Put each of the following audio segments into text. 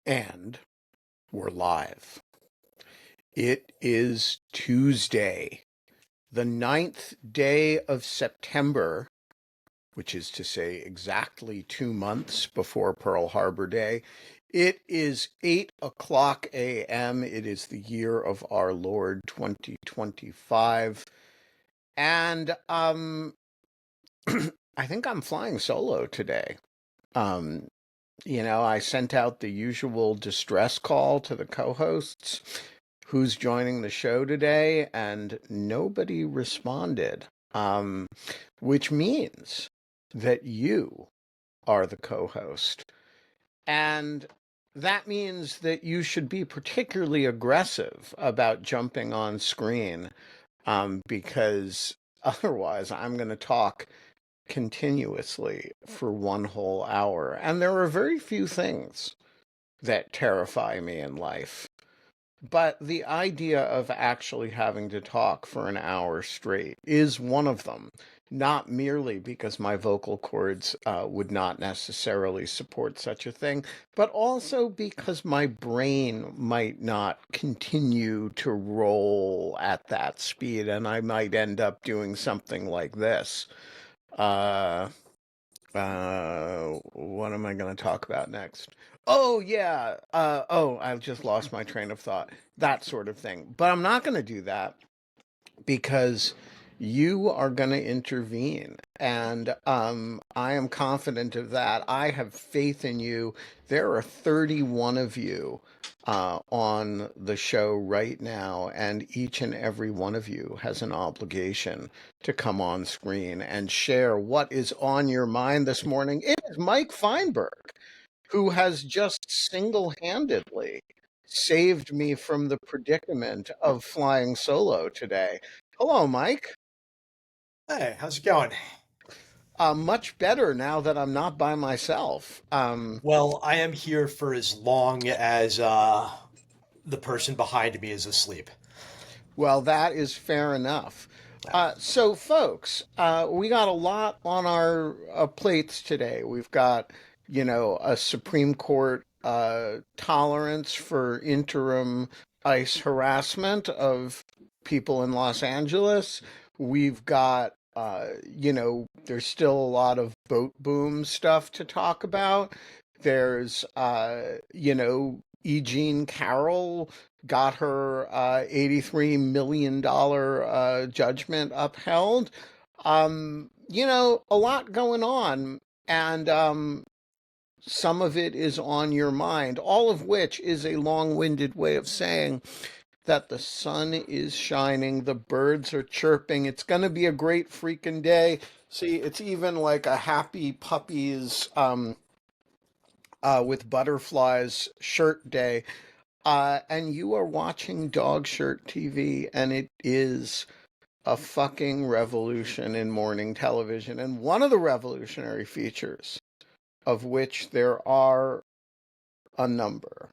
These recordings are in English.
And we're live. It is Tuesday, the 9th day of September, which is to say exactly 2 months before Pearl Harbor Day. It is 8 o'clock a.m. It is the year of our Lord 2025. And I think I'm flying solo today. Um, I sent out the usual distress call to the co-hosts, who's joining the show today, and nobody responded, which means that you are the co-host. And that means that you should be particularly aggressive about jumping on screen, because otherwise I'm going to talk continuously for one whole hour. And there are very few things that terrify me in life. But the idea of actually having to talk for an hour straight is one of them, not merely because my vocal cords would not necessarily support such a thing, but also because my brain might not continue to roll at that speed, and I might end up doing something like this. Uh, what am I going to talk about next? Oh, yeah. I've just lost my train of thought. That sort of thing. But I'm not going to do that because you are going to intervene. And I am confident of that. I have faith in you. There are 31 of you on the show right now, and each and every one of you has an obligation to come on screen and share what is on your mind this morning. It is Mike Feinberg, who has just single-handedly saved me from the predicament of flying solo today. Hello, Mike. Hey, how's it going? Much better now that I'm not by myself. Well, I am here for as long as the person behind me is asleep. Well, that is fair enough. So, folks, we got a lot on our plates today. We've got, a Supreme Court tolerance for interim ICE harassment of people in Los Angeles. We've got, there's still a lot of boat boom stuff to talk about. There's, E. Jean Carroll got her $83 million judgment upheld. A lot going on, and some of it is on your mind, all of which is a long winded way of saying that the sun is shining, the birds are chirping. It's going to be a great freaking day. See, it's even like a happy puppies with butterflies shirt day. And you are watching Dog Shirt TV, and it is a fucking revolution in morning television. And one of the revolutionary features, of which there are a number,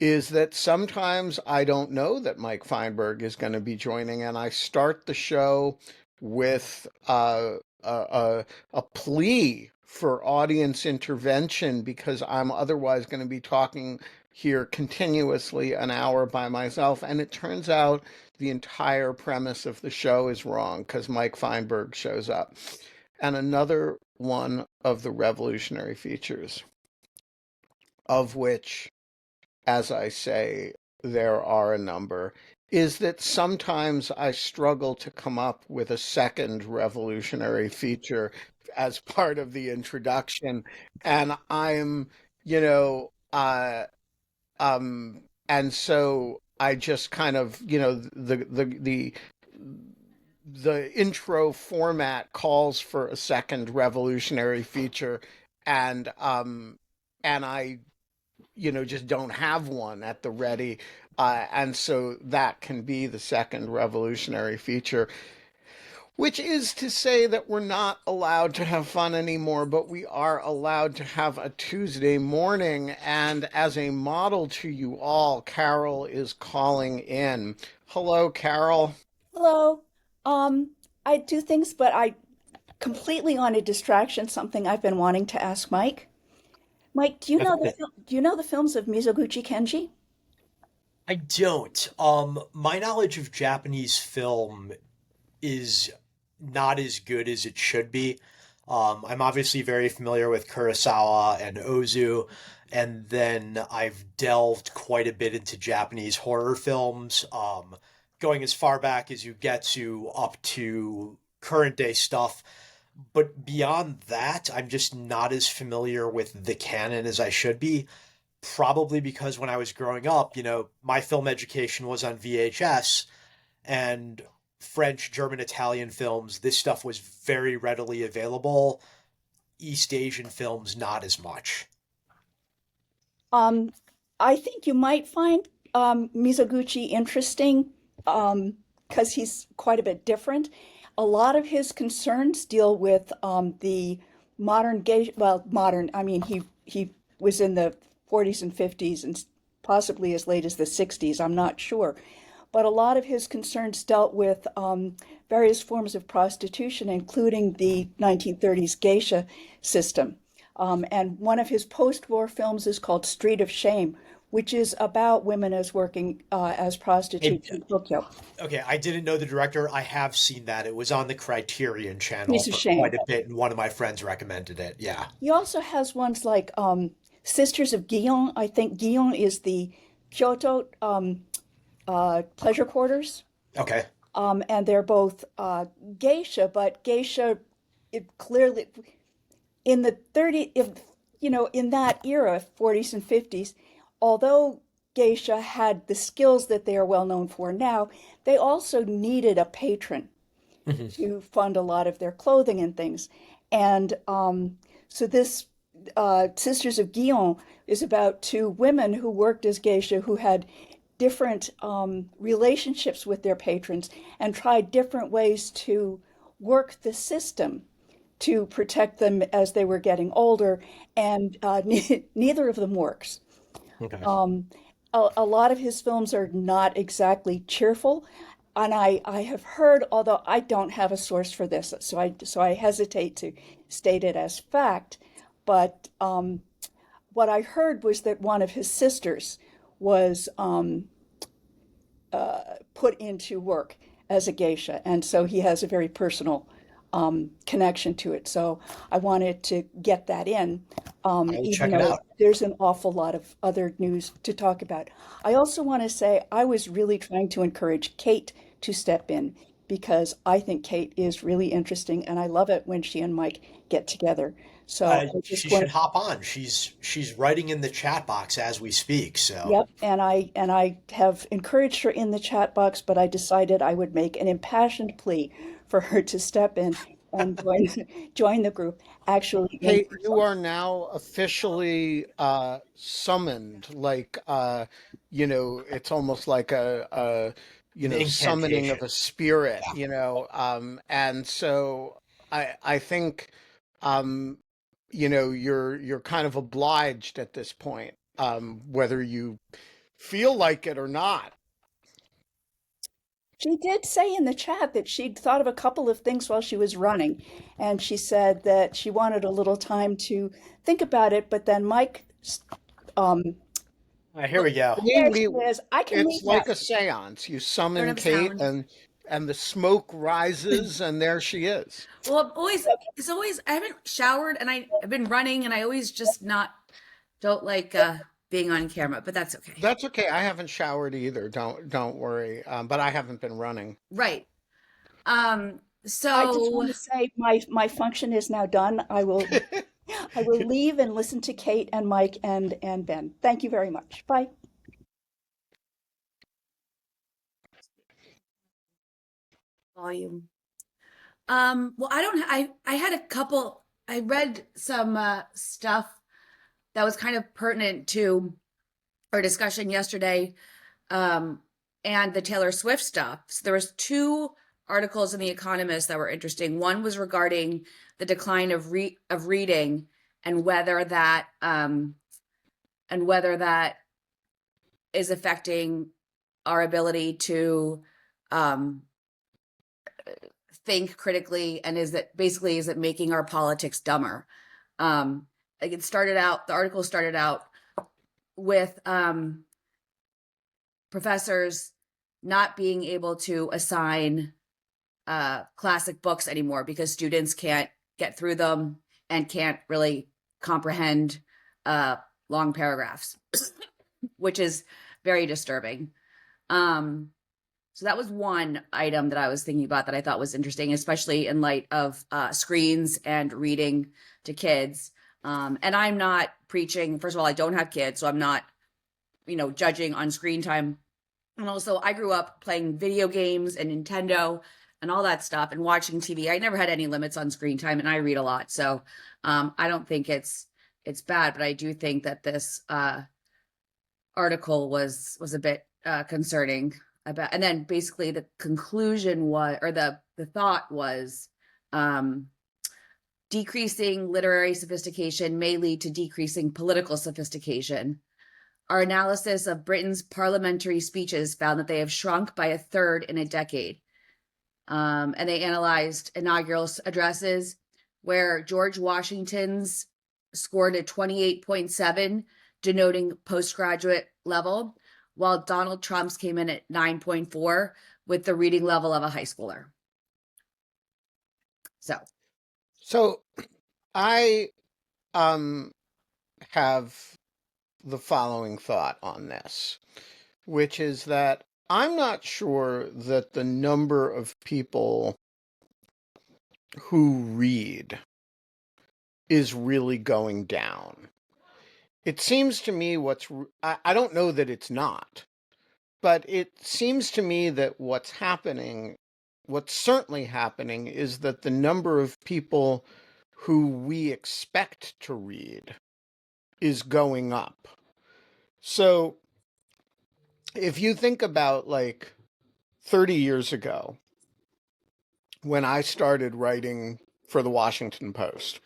is that sometimes I don't know that Mike Feinberg is going to be joining, and I start the show with a plea for audience intervention because I'm otherwise going to be talking here continuously an hour by myself. And it turns out the entire premise of the show is wrong because Mike Feinberg shows up. And another one of the revolutionary features, of which, as I say, there are a number, is that sometimes I struggle to come up with a second revolutionary feature as part of the introduction. And I'm, you know, and so I just kind of, the intro format calls for a second revolutionary feature, and I just don't have one at the ready. And so that can be the second revolutionary feature, which is to say that we're not allowed to have fun anymore, but we are allowed to have a Tuesday morning. And as a model to you all, Carol is calling in. Hello, Carol. Hello. Um, I do things, but I completely on a distraction, something I've been wanting to ask Mike. Mike, I think that do you know the films of Mizoguchi Kenji? I don't. My knowledge of Japanese film is not as good as it should be. I'm obviously very familiar with Kurosawa and Ozu, and then I've delved quite a bit into Japanese horror films, going as far back as you get to up to current day stuff. But beyond that, I'm just not as familiar with the canon as I should be. Probably because when I was growing up, my film education was on VHS, and French, German, Italian films, this stuff was very readily available. East Asian films, not as much. Um, I think you might find Mizoguchi interesting because he's quite a bit different. A lot of his concerns deal with the modern gay, well, modern, I mean, he was in the 40s and 50s and possibly as late as the 60s, I'm not sure. But a lot of his concerns dealt with various forms of prostitution, including the 1930s geisha system. And one of his post-war films is called Street of Shame, which is about women as working as Hey, prostitutes in Tokyo. okay, I didn't know the director. I have seen that. It was on the Criterion channel Piece of for shame. quite a bit, and one of my friends recommended it. Yeah. He also has ones like Sisters of Gion. I think Gion is the Kyoto pleasure quarters. Okay. And they're both geisha, but geisha it clearly in the 30 if in that era 40s and 50s, although geisha had the skills that they are well known for now, they also needed a patron Mhm. to fund a lot of their clothing and things. And so this Sisters of Guion is about two women who worked as geisha who had different relationships with their patrons and tried different ways to work the system to protect them as they were getting older, and neither of them works. Okay. Um, a lot of his films are not exactly cheerful, and I have heard, although I don't have a source for this, so I hesitate to state it as fact, but what I heard was that one of his sisters was put into work as a geisha, and so he has a very personal connection to it. So I wanted to get that in, I will even check it though out. there's an awful lot of other news to talk about. I also want to say I was really trying to encourage Kate to step in because I think Kate is really interesting, and I love it when she and Mike get together. So I She just should want hop on. She's writing in the chat box as we speak. So Yep, and I have encouraged her in the chat box, but I decided I would make an impassioned plea for her to step in and join join the group actually in Kate, you person. are now officially summoned. Like it's almost like an summoning of incantation. a spirit, Yeah. and so I think um, you're kind of obliged at this point, whether you feel like it or not. She did say in the chat that she'd thought of a couple of things while she was running, and she said that she wanted a little time to think about it, but then Mike, um, All right, here we go. We, there she we, is. I can it's read now. like a seance. You I don't summon have a Kate, sound. and the smoke rises, and there she is. Well, it's always I haven't showered and I've been running and I always just not don't like being on camera, but that's okay. That's okay. I haven't showered either. Don't worry. But I haven't been running. Right. I just So want to say my function is now done. I will leave and listen to Kate and Mike and Ben. Thank you very much. Bye. volume. Well, I had a couple I read some stuff that was kind of pertinent to our discussion yesterday, um, and the Taylor Swift stuff. So there was two articles in The Economist that were interesting. One was regarding the decline of reading and whether that is affecting our ability to um, think critically, and is it making our politics dumber? like the article started out with professors not being able to assign classic books anymore because students can't get through them and can't really comprehend long paragraphs, which is very disturbing. So that was one item that I was thinking about that I thought was interesting, especially in light of screens and reading to kids. And I'm not preaching. First of all, I don't have kids, so I'm not, judging on screen time. And also, I grew up playing video games and Nintendo and all that stuff and watching TV. I never had any limits on screen time, and I read a lot, so I don't think it's bad. But I do think that this article was a bit concerning about. And then basically the conclusion was, or the thought was, decreasing literary sophistication may lead to decreasing political sophistication. Our analysis of Britain's parliamentary speeches found that they have shrunk by a third in a decade. And they analyzed inaugural addresses where George Washington's scored a 28.7, denoting postgraduate level, while Donald Trump's came in at 9.4 with the reading level of a high schooler. So I have the following thought on this, which is that I'm not sure that the number of people who read is really going down. It seems to me I don't know that it's not, but it seems to me that what's certainly happening is that the number of people who we expect to read is going up. So if you think about like 30 years ago, when I started writing for the Washington Post,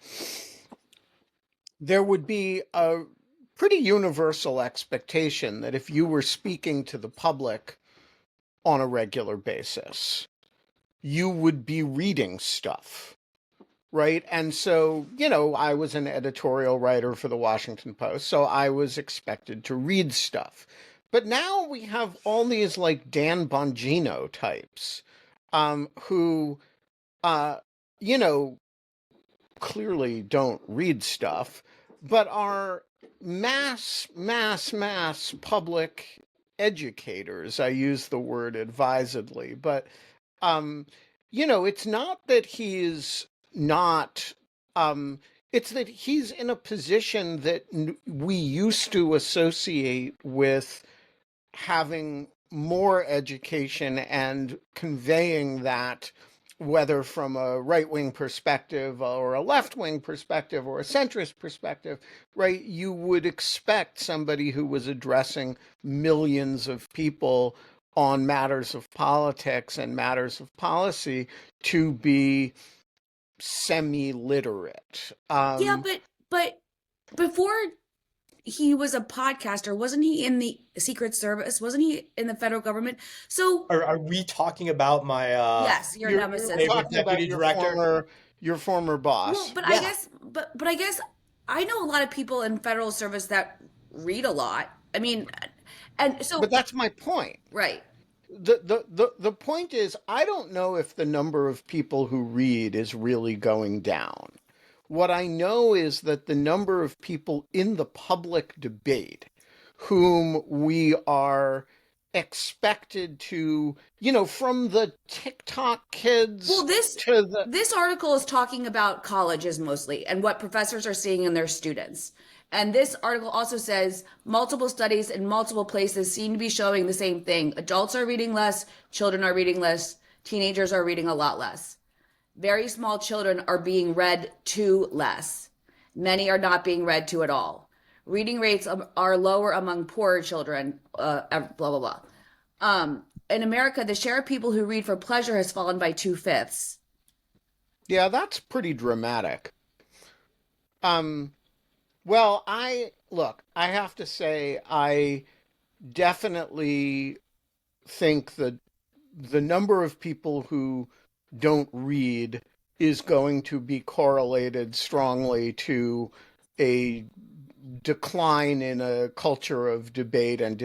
there would be a pretty universal expectation that if you were speaking to the public on a regular basis, you would be reading stuff, right? And so, I was an editorial writer for the Washington Post, so I was expected to read stuff. But now we have all these like Dan Bongino types who, clearly don't read stuff, but are mass public educators. I use the word advisedly, but it's not that he's not it's that he's in a position that we used to associate with having more education and conveying that, whether from a right-wing perspective or a left-wing perspective or a centrist perspective, right? You would expect somebody who was addressing millions of people on matters of politics and matters of policy to be semi-literate. Yeah, but before he was a podcaster, wasn't he in the Secret Service? Wasn't he in the federal government? So Are we talking about my yes, your You're nemesis. favorite deputy director? Your former boss. Well, but Yeah. I guess I know a lot of people in federal service that read a lot. I mean, and so But that's my point. right. The point is, I don't know if the number of people who read is really going down. What I know is that the number of people in the public debate whom we are expected to, from the TikTok kids Well, to the this article is talking about colleges mostly and what professors are seeing in their students. And this article also says multiple studies in multiple places seem to be showing the same thing. Adults are reading less, children are reading less, teenagers are reading a lot less. Very small children are being read to less. Many are not being read to at all. Reading rates are lower among poorer children, blah, blah, blah. In America, the share of people who read for pleasure has fallen by 2/5. Yeah, that's pretty dramatic. Well, I have to say, I definitely think that the number of people who don't read is going to be correlated strongly to a decline in a culture of debate and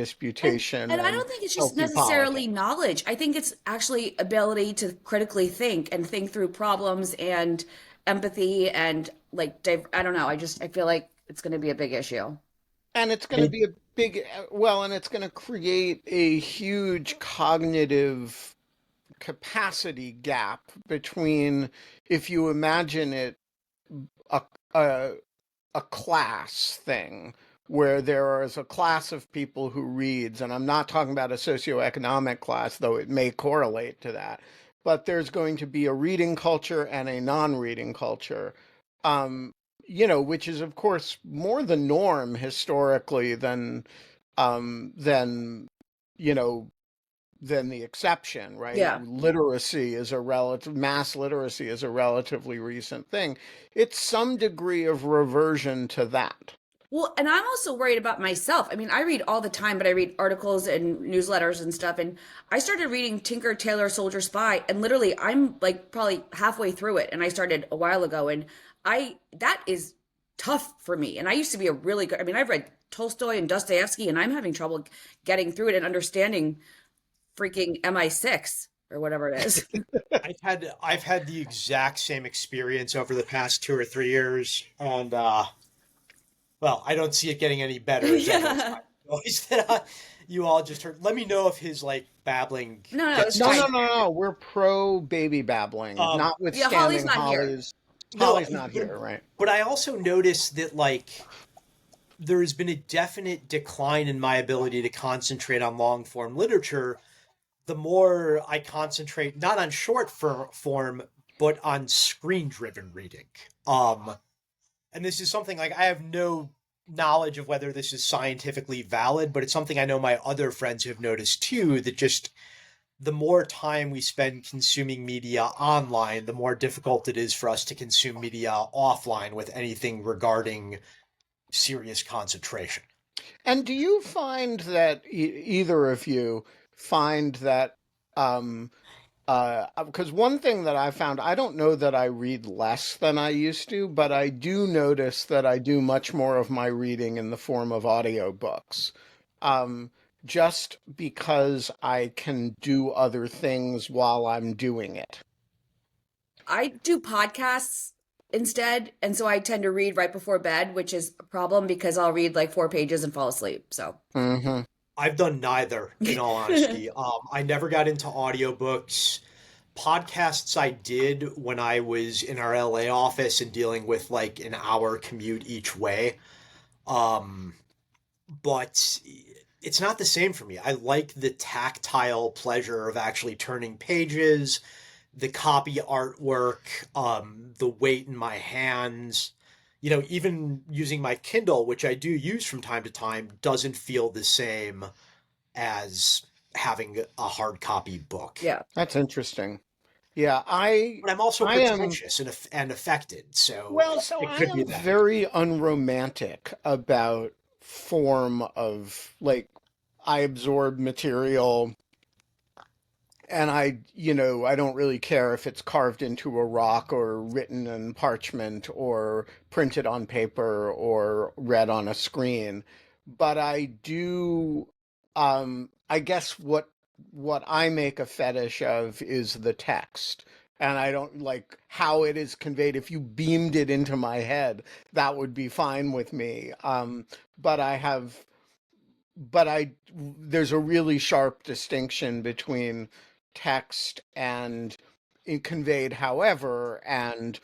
And disputation and I and don't think it's just healthy necessarily politics. knowledge. I think it's actually ability to critically think and think through problems and empathy and like I don't know. I feel like it's going to be a big issue. And it's going to I, be a big, well, and it's going to create a huge cognitive capacity gap between, if you imagine it, a, a, a class thing where there is a class of people who reads, and I'm not talking about a socioeconomic class, though it may correlate to that, but there's going to be a reading culture and a non-reading culture, um, which is of course more the norm historically than you know than the exception, right? Yeah. Literacy is a relative, mass literacy is a relatively recent thing. It's some degree of reversion to that. Well, and I'm also worried about myself. I mean, I read all the time, but I read articles and newsletters and stuff. And I started reading Tinker, Tailor, Soldier, Spy, and literally I'm like probably halfway through it. And I started a while ago, and that is tough for me. And I used to be a really good, I mean, I've read Tolstoy and Dostoevsky, and I'm having trouble getting through it and understanding freaking MI6 or whatever it is. I've had the exact same experience over the past 2 or 3 years, and well, I don't see it getting any better as evidenced by Yeah. the noise that you all just heard. Let me know if his like babbling No, no, gets it's No, no, fine. no, no. We're pro baby babbling, um Yeah, Holly's notwithstanding not here. no, Holly's not but here, right? but I also noticed that like there has been a definite decline in my ability to concentrate on long form literature the more I concentrate not on form but on screen driven reading. And this is something like I have no knowledge of whether this is scientifically valid, but it's something I know my other friends have noticed too, that just the more time we spend consuming media online, the more difficult it is for us to consume media offline with anything regarding serious concentration. And do you find that either of you find that um because one thing that I found, I don't know that I read less than I used to, but I do notice that I do much more of my reading in the form of audiobooks. Um, just because I can do other things while I'm doing it. I do podcasts instead, and so I tend to read right before bed, which is a problem because I'll read like 4 pages and fall asleep. So, Hmm. I've done neither, in all honesty. I never got into audiobooks. Podcasts I did when I was in our LA office and dealing with like an hour commute each way. Um, but it's not the same for me. I like the tactile pleasure of actually turning pages, the copy artwork, the weight in my hands. Even using my Kindle, which I do use from time to time, doesn't feel the same as having a hard copy book. yeah. That's interesting. Yeah, I But I'm also I am pretentious and affected, so well, so it I could be am that. very unromantic about form of like I absorb material and I don't really care if it's carved into a rock or written in parchment or printed on paper or read on a screen. But I do, I guess what I make a fetish of is the text. And I don't like how it is conveyed. If you beamed it into my head, that would be fine with me. But I have, but there's a really sharp distinction between text and conveyed however and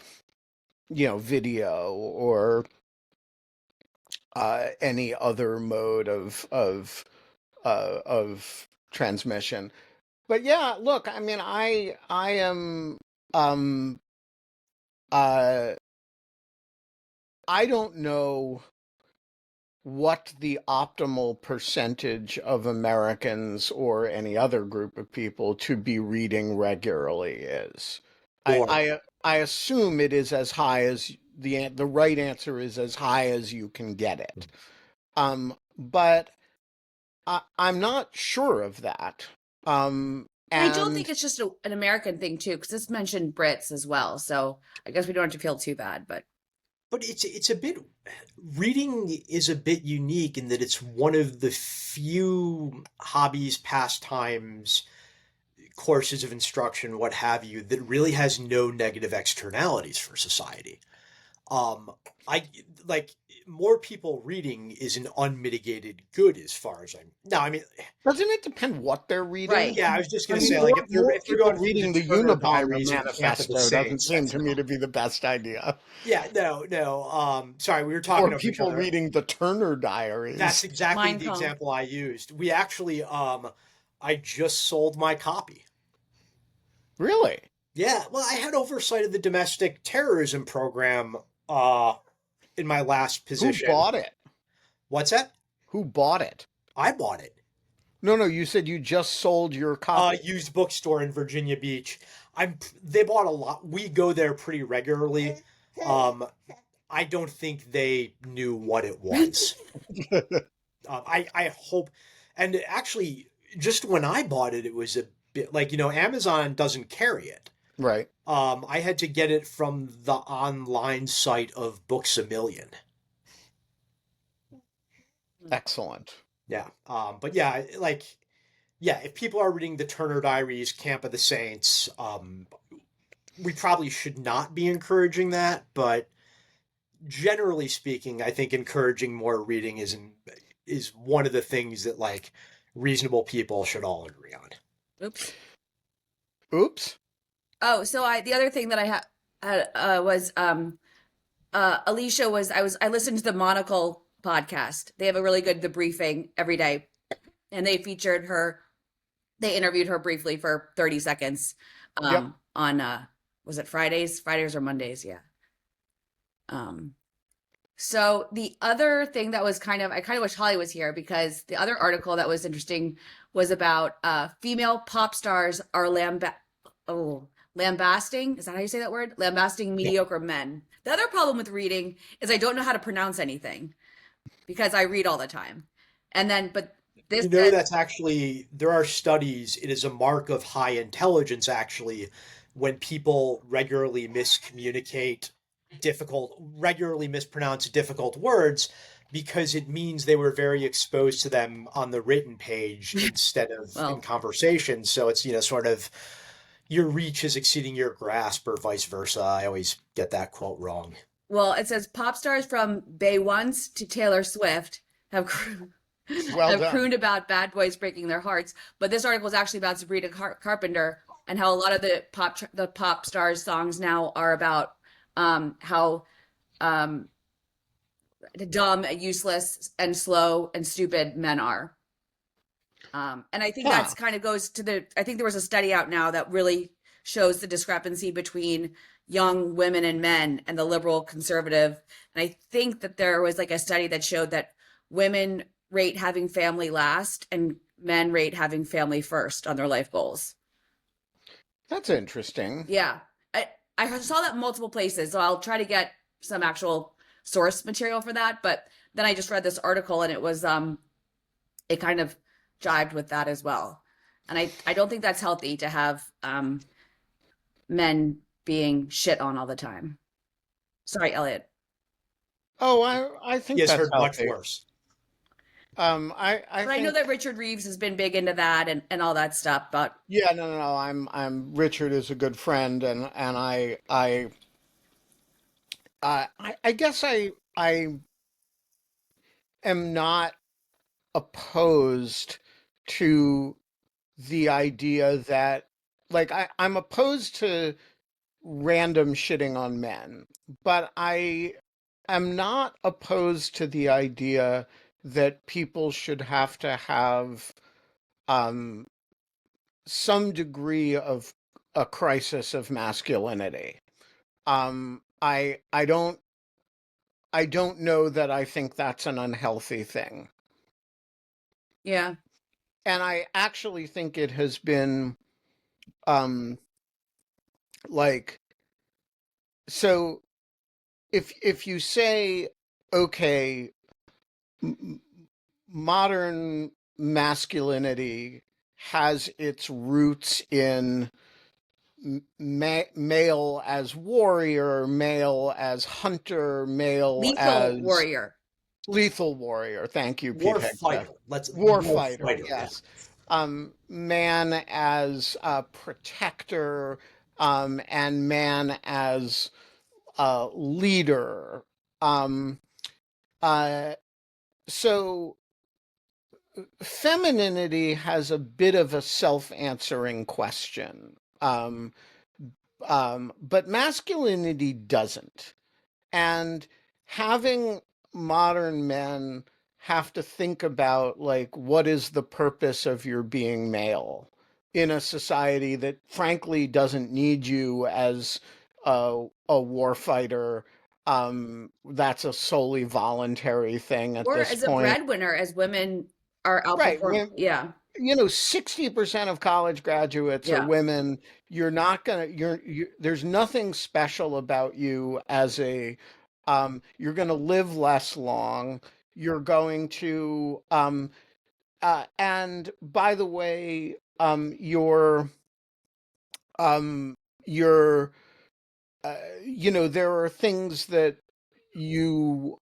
video or any other mode of transmission. But yeah, look, I mean, I am um uh I don't know what the optimal percentage of Americans or any other group of people to be reading regularly is. I Or I, I assume it is as high as the right answer is as high as you can get it. But I'm not sure of that. And I don't And think it's just an American thing too, because this mentioned Brits as well. So I guess we don't have to feel too bad, but but it's a bit, reading is a bit unique in that it's one of the few hobbies, pastimes, courses of instruction, what have you, that really has no negative externalities for society. Um, I like more people reading is an unmitigated good as far as I'm. Now, I mean, Doesn't it depend what they're reading? Right. yeah, I was just I gonna mean, say, like, more if they're people going through reading the the Turner Unabomber Diaries or Camp of the Manifesto doesn't Saints, seem that's to me to be the best idea. yeah, no. Sorry, we were talking Or over each people other. reading the Turner That's Diaries. exactly Mein the Kampf. example I used. We actually, I just sold my copy. Really? Yeah, well, I had oversight of the domestic terrorism program uh, in my last Who position. bought it? What's that? Who bought it? I bought it. No, you said you just sold your copy. Used bookstore in Virginia Beach. They bought a lot. We go there pretty regularly. Um, I don't think they knew what it was. I hope, and actually, just when I bought it, it was a bit like, Amazon doesn't carry it. Right. I had to get it from the online site of Books A Million. Excellent. Yeah. But yeah, like, yeah, if people are reading the Turner Diaries, Camp of the Saints, we probably should not be encouraging that, but generally speaking, I think encouraging more reading is one of the things that, like, reasonable people should all agree on. Oops. Oops. Oh, so the other thing that I had was Alicia was I listened to the Monocle podcast. They have a really good The Briefing every day, and they featured her. They interviewed her briefly for 30 seconds Yep. on was it Fridays or Mondays? Yeah. So the other thing that was I kind of wish Holly was here, because the other article that was interesting was about female pop stars are lambasting. Is that how you say that word? Lambasting mediocre men. The other problem with reading is I don't know how to pronounce anything because I read all the time. And then, but this, That's actually, there are studies, it is a mark of high intelligence, actually, when people regularly regularly mispronounce difficult words, because it means they were very exposed to them on the written page instead of in conversation. So it's, sort of, your reach is exceeding your grasp, or vice versa. I always get that quote wrong. Well, it says pop stars from Bay Once to Taylor Swift have crooned about bad boys breaking their hearts. But this article is actually about Sabrina Carpenter, and how a lot of the pop stars songs now are about how dumb, useless, and slow and stupid men are. And I think that's kind of goes to I think there was a study out now that really shows the discrepancy between young women and men and the liberal conservative. And I think that there was like a study that showed that women rate having family last and men rate having family first on their life goals. That's interesting. Yeah. I saw that in multiple places, so I'll try to get some actual source material for that. But then I just read this article, and it was it kind of jibed with that as well. And I don't think that's healthy to have men being shit on all the time. Sorry, Elliot. Oh, I think He has that's heard much healthy. worse. I know that Richard Reeves has been big into that and all that stuff, but yeah, no. I'm Richard is a good friend, and I guess I am not opposed to the idea that, like, I'm opposed to random shitting on men, but I am not opposed to the idea that people should have to have some degree of a crisis of masculinity. I don't know that I think that's an unhealthy thing. yeah. And I actually think it has been like, so if you say, okay, modern masculinity has its roots in male as warrior, male as hunter, male Lethal as warrior. lethal warrior. Thank you, Pete War Hegseth. fighter. Let's War war fighter, fighter. Yeah. yes. Man as protector, and man as leader. Um, uh, so femininity has a bit of a self-answering question, but masculinity doesn't. And having modern men have to think about, like, what is the purpose of your being male in a society that frankly doesn't need you as a war fighter. That's a solely voluntary thing at Or this as a point. breadwinner, as women are Right. outperformed. Yeah. 60% of college graduates are Yeah. women. You're not gonna, there's nothing special about you as you're gonna live less long. You're going to, and by the way, um, your, there are things that you,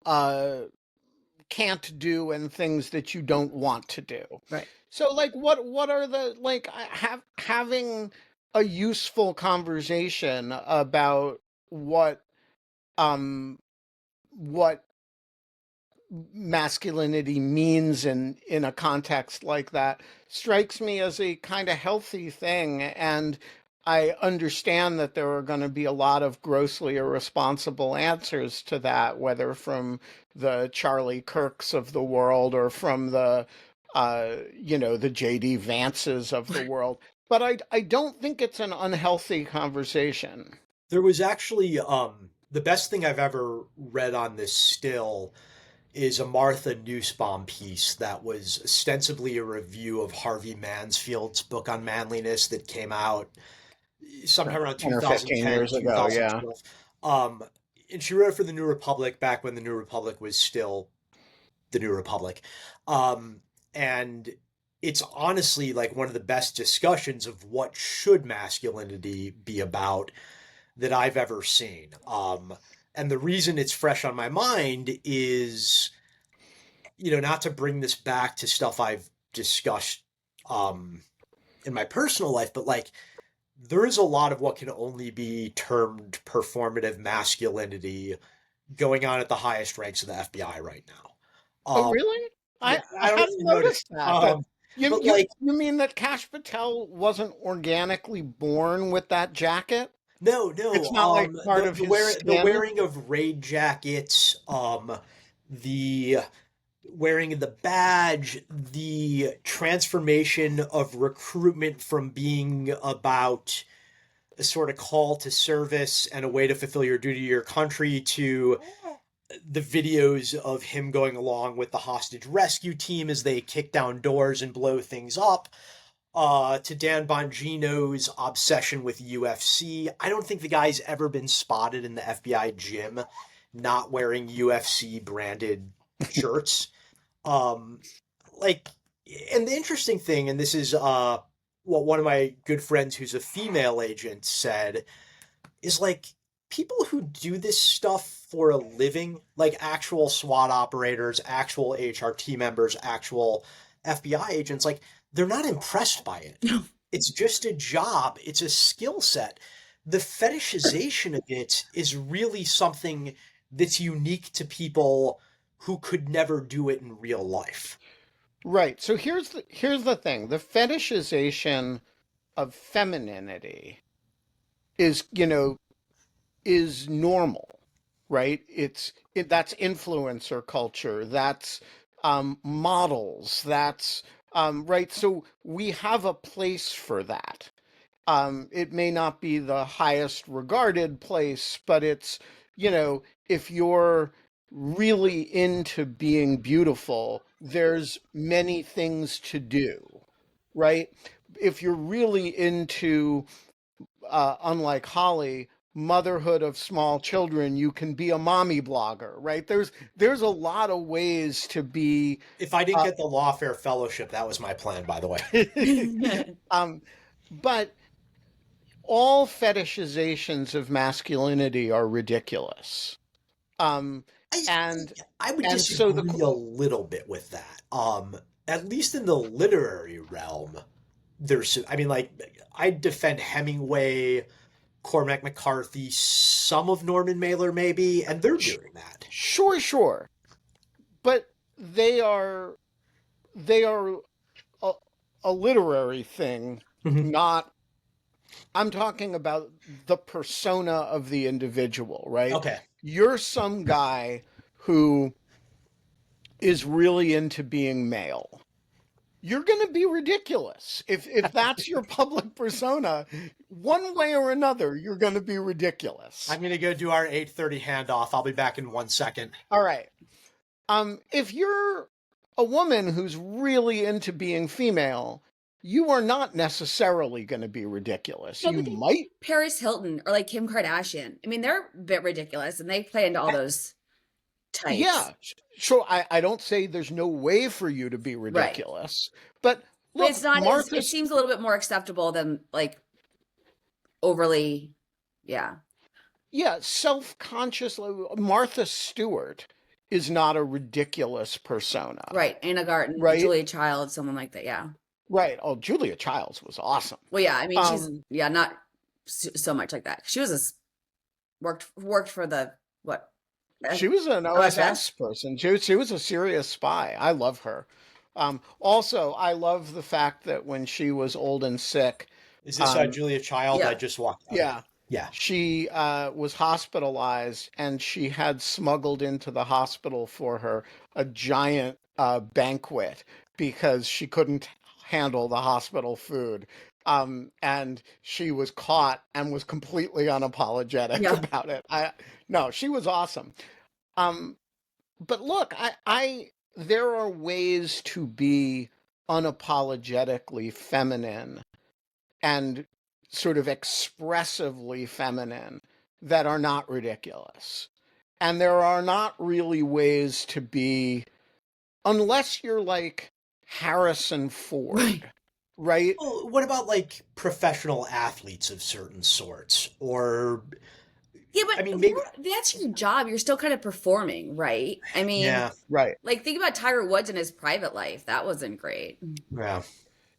can't do and things that you don't want to do. Right. So like what are the like having a useful conversation about what um what masculinity means in a context like that strikes me as a kind of healthy thing. And I understand that there are going to be a lot of grossly irresponsible answers to that, whether from the Charlie Kirks of the world or from the JD Vances of the world. But I don't think it's an unhealthy conversation. There was actually the best thing I've ever read on this still is a Martha Nussbaum piece that was ostensibly a review of Harvey Mansfield's book on manliness that came out sometime around 10 or 15 2010, years ago, yeah. 2012. Um, and she wrote it for the New Republic back when the New Republic was still the New Republic. And it's honestly like one of the best discussions of what should masculinity be about that I've ever seen. And the reason it's fresh on my mind is, not to bring this back to stuff I've discussed in my personal life, but like there is a lot of what can only be termed performative masculinity going on at the highest ranks of the FBI right now. Oh, really? Yeah, I I don't know if hadn't you noticed noticed. that. That you But you like, you mean that Kash Patel wasn't organically born with that jacket? no, It's no. not like part of his The skin. wearing of raid jackets, the wearing of the badge, the transformation of recruitment from being about a sort of call to service and a way to fulfill your duty to your country to the videos of him going along with the hostage rescue team as they kick down doors and blow things up, to Dan Bongino's obsession with UFC. I don't think the guy's ever been spotted in the FBI gym not wearing UFC branded shirts. Um, like, and the interesting thing, and this is what one of my good friends who's a female agent said, is like people who do this stuff for a living, like actual SWAT operators, actual HRT members, actual FBI agents, like they're not impressed by it. It's just a job, it's a skill set. The fetishization of it is really something that's unique to people who could never do it in real life. Right. So here's the thing. The fetishization of femininity is, is normal, right? That's influencer culture. That's models. That's right. So we have a place for that. It may not be the highest regarded place, but it's, if you're really into being beautiful, there's many things to do, right? If you're really into, unlike Holly, motherhood of small children, you can be a mommy blogger, right? There's a lot of ways to be, If I didn't get the Lawfare Fellowship, that was my plan, by the way. um, but all fetishizations of masculinity are ridiculous. Um, I and I would and so the disagree a little bit with that. At least in the literary realm, there's I mean like I defend Hemingway, Cormac McCarthy, some of Norman Mailer maybe, and they're doing that. sure, sure, but they are a, a literary thing, Mhm. not. I'm talking about the persona of the individual, right? Okay. You're some guy who is really into being male. You're going to be ridiculous. If that's your public persona, one way or another, you're going to be ridiculous. I'm gonna go do our 8:30 handoff. I'll be back in 1 second. All right. If you're a woman who's really into being female, you are not necessarily going to be ridiculous. No, You but they might. Paris Hilton or like Kim Kardashian. I mean, they're a bit ridiculous and they play into all those types. Yeah, sure. I don't say there's no way for you to be Right. ridiculous, but But look, it's not as, it seems a little bit more acceptable than like overly, yeah. yeah, self-conscious. Martha Stewart is not a ridiculous persona, Right. Anna Garten, right? Julia Child, someone like that. Yeah. Right. Oh, Julia Childs was awesome. Well, yeah. I mean, she's, Um, yeah, not so much like that. She was worked for the, what? She was an OSS? OSS person. She was a serious spy. I love her. Also, I love the fact that when she was old and sick, Is this Julia Child? yeah. I just walked out. yeah, Yeah. she was hospitalized, and she had smuggled into the hospital for her a giant banquet because she couldn't handle the hospital food. And she was caught and was completely unapologetic Yeah. about it. No, she was awesome. But look, there are ways to be unapologetically feminine and sort of expressively feminine that are not ridiculous. And there are not really ways to be, unless you're like Harrison Ford, right? Well, what about like professional athletes of certain sorts? Or Yeah, but I mean, maybe that's your job. You're still kind of performing, right? I mean, yeah, Right. like think about Tiger Woods in his private life. That wasn't great. yeah.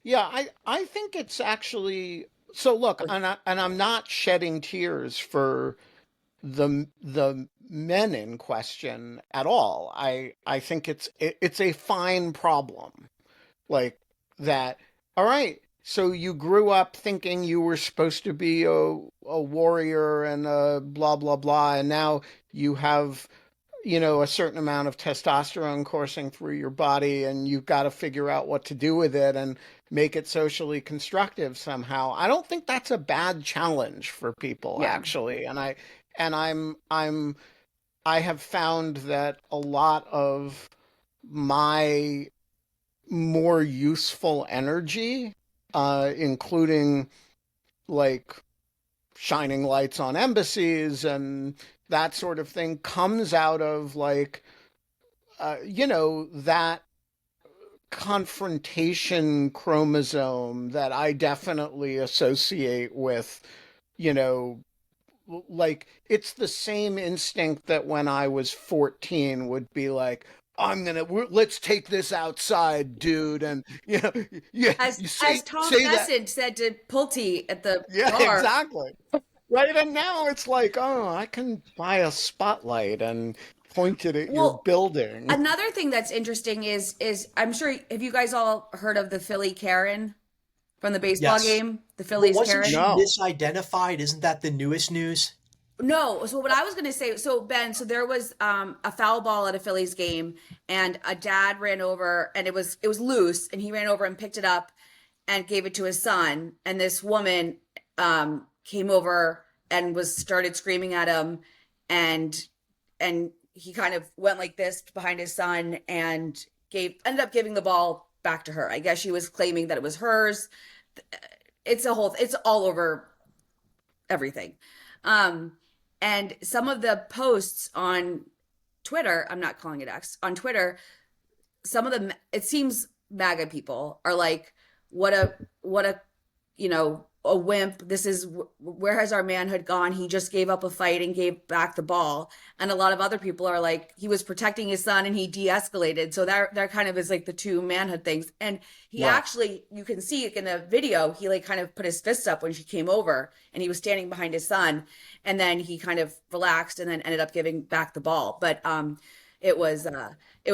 Yeah, I think it's actually so. Look, and I'm not shedding tears for the men in question at all. I think it's a fine problem, like that. All right, so you grew up thinking you were supposed to be a warrior and a blah blah blah, and now you have, a certain amount of testosterone coursing through your body, and you've got to figure out what to do with it and make it socially constructive somehow. I don't think that's a bad challenge for people, Yeah. actually. I have found that a lot of my more useful energy, including like shining lights on embassies and that sort of thing, comes out of like, that confrontation chromosome that I definitely associate with, you know, like it's the same instinct that when I was 14 would be like, let's take this outside, dude. And, yeah, As you say Tom that. Message said to Pulte at the Yeah, bar. exactly. Right. And now it's like, oh, I can buy a spotlight and point it at your Well, building. Another thing that's interesting is I'm sure, have you guys all heard of the Philly Karen from the baseball Yes. game? The But Phillies wasn't Karen? she No. misidentified? Isn't that the newest news? No. So what I was going to say, so Ben, so there was a foul ball at a Phillies game, and a dad ran over, and it was loose, and he ran over and picked it up and gave it to his son, and this woman came over and started screaming at him, and he kind of went like this behind his son and ended up giving the ball back to her. I guess she was claiming that it was hers. It's all over everything. And some of the posts on Twitter, I'm not calling it X, on Twitter, some of them, it seems MAGA people are like, what a a wimp. This is where has our manhood gone? He just gave up a fight and gave back the ball. And a lot of other people are like, he was protecting his son and he de-escalated. So that kind of is like the two manhood things. And he Right. actually, you can see in the video, he like kind of put his fists up when she came over and he was standing behind his son. And then he kind of relaxed and then ended up giving back the ball. But it was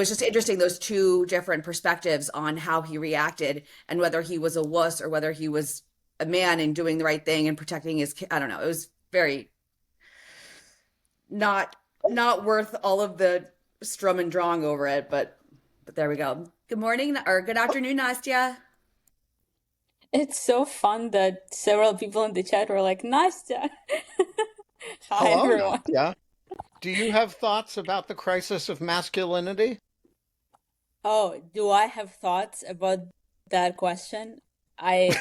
just interesting, those two different perspectives on how he reacted and whether he was a wuss or whether he was a man and doing the right thing and protecting his kid. I don't know. It was very not worth all of the strum and drang over it, but there we go. Good morning or good afternoon, Nastya. It's so fun that several people in the chat were like, Nastya. Hi, Hello, everyone. Nastya. Do you have thoughts about the crisis of masculinity? Oh, do I have thoughts about that question? I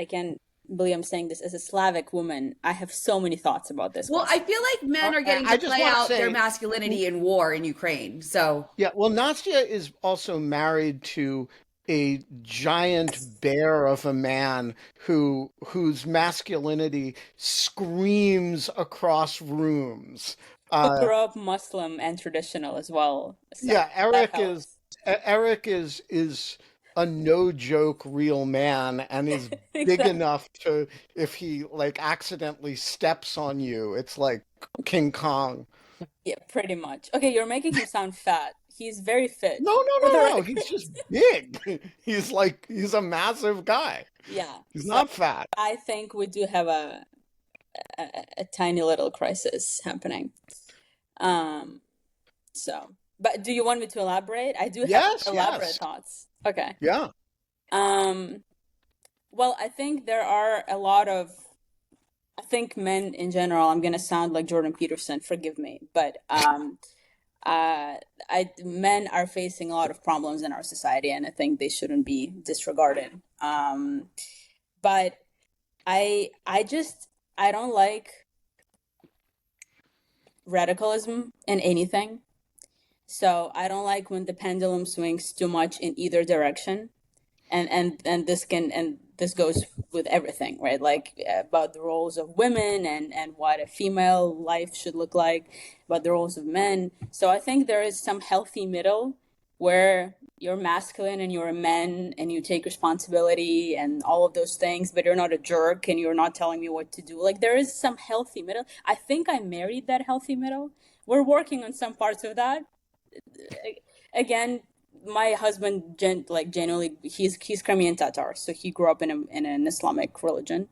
can't believe I'm saying this, as a Slavic woman, I have so many thoughts about this Well, I question. feel like men are getting I to just play wanna out their say- masculinity in war in Ukraine. So Yeah, well, Nastya is also married to a giant bear of a man whose masculinity screams across rooms. I grew up Muslim and traditional as well. So Yeah, that helps. Eric is a no joke real man and is big Exactly. enough to, if he like accidentally steps on you, it's like King Kong. Yeah, pretty much. Okay, you're making him sound fat. He's very fit. No. He's just big. He's a massive guy. Yeah. He's So not fat. I think we do have a tiny little crisis happening. But do you want me to elaborate? I do have Yes, elaborate yes. thoughts. Okay. Yeah. Well, I think there are a lot of, I think men in general, I'm gonna sound like Jordan Peterson, forgive me, but men are facing a lot of problems in our society, and I think they shouldn't be disregarded. But I don't like radicalism in anything. So I don't like when the pendulum swings too much in either direction. And this goes with everything, right? Like about the roles of women and what a female life should look like, about the roles of men. So I think there is some healthy middle where you're masculine and you're a man and you take responsibility and all of those things, but you're not a jerk and you're not telling me what to do. Like there is some healthy middle. I think I married that healthy middle. We're working on some parts of that. Again, my husband genuinely he's Crimean Tatar, so he grew up in an Islamic religion,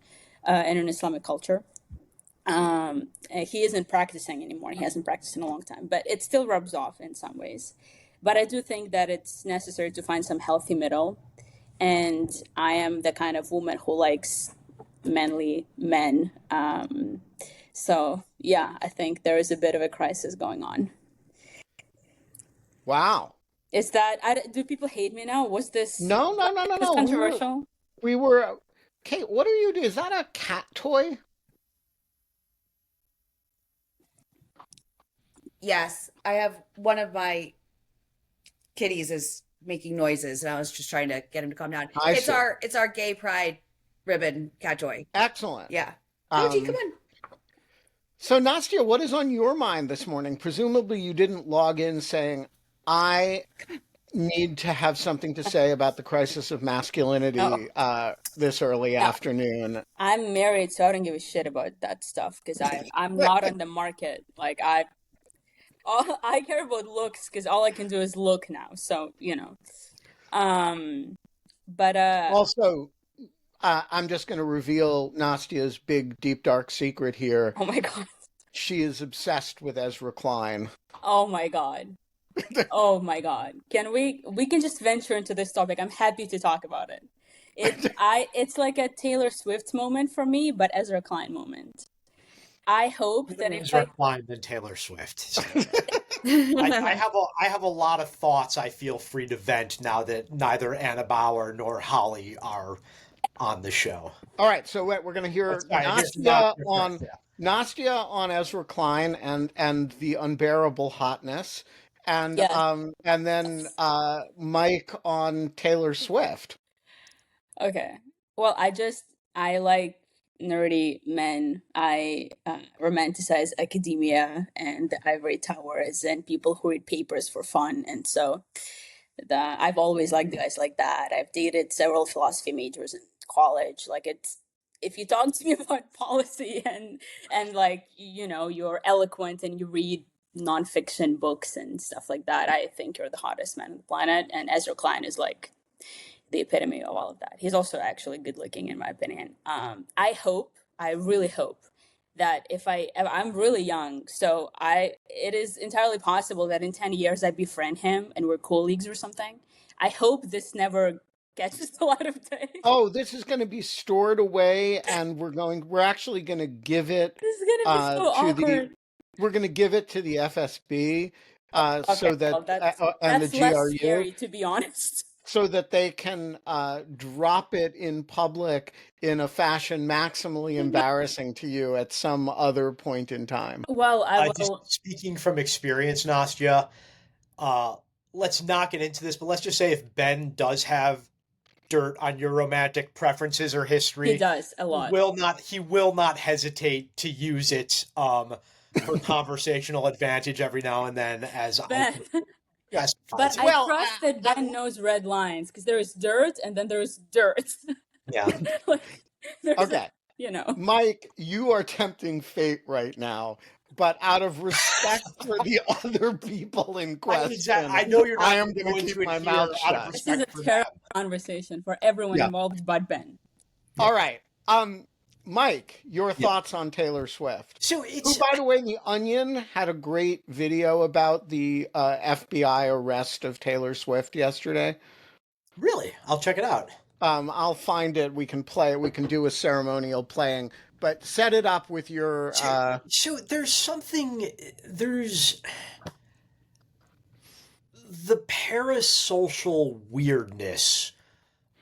in an Islamic culture. He isn't practicing anymore. He hasn't practiced in a long time, but it still rubs off in some ways. But I do think that it's necessary to find some healthy middle, and I am the kind of woman who likes manly men. So yeah, I think there is a bit of a crisis going on. Wow. Is that, do people hate me now? Was this No. this controversial? We were Kate, what are you doing? Is that a cat toy? yes, I have one of my kitties is making noises, and I was just trying to get him to calm down. I see. It's our gay pride ribbon cat toy. Excellent. Yeah. Koji, come on. So Nastya, what is on your mind this morning? Presumably you didn't log in saying, I need to have something to say about the crisis of masculinity this early afternoon. I'm married, so I don't give a shit about that stuff because I'm not on the market. Like I care about looks because all I can do is look now. So but Also, I'm just going to reveal Nastya's big, deep, dark secret here. oh my God, She is obsessed with Ezra Klein. oh my God, oh my God. Can we can just venture into this topic? I'm happy to talk about it. It's like a Taylor Swift moment for me, but Ezra Klein moment. I hope that if Ezra Klein than Taylor Swift. I have a lot of thoughts I feel free to vent now that neither Anna Bauer nor Holly are on the show. All right, so we're going to hear Nastya on Ezra Klein and the unbearable hotness, and then Mike on Taylor Swift. Okay. Well, I like nerdy men. I romanticize academia and the ivory towers and people who read papers for fun. And so I've always liked guys like that. I've dated several philosophy majors in college. Like, it's, if you talk to me about policy and like, you're eloquent and you read nonfiction books and stuff like that, I think you're the hottest man on the planet. And Ezra Klein is like the epitome of all of that. He's also actually good looking, in my opinion. I really hope that I'm really young, so it is entirely possible that in 10 years I befriend him and we're colleagues or something. I hope this never catches the light of day. Oh, this is going to be stored away, and we're actually going to give it This is gonna be so to the awkward. we're going to give it to the FSB, Okay, so that well, and the that's less GRU, scary, to be honest. so that they can drop it in public in a fashion maximally embarrassing to you at some other point in time. Well, I Just will. speaking from experience, Nastya, let's not get into this, but let's just say if Ben does have dirt on your romantic preferences or history, He does a lot. he will not hesitate to use it for conversational advantage every now and then as Ben. yes. But Well, I trust that Ben knows red lines, because there is dirt and then there's dirt. Yeah. Like, okay. Mike, you are tempting fate right now, but out of respect for the other people in question, I know you're not I am going to keep my mouth shut. This is a terrible conversation for everyone involved but Ben. Yeah. All right. Mike, your thoughts on Taylor Swift? So who, by the way, The Onion had a great video about the FBI arrest of Taylor Swift yesterday. Really? I'll check it out. I'll find it. We can play it. We can do a ceremonial playing. But set it up with your... So there's the parasocial weirdness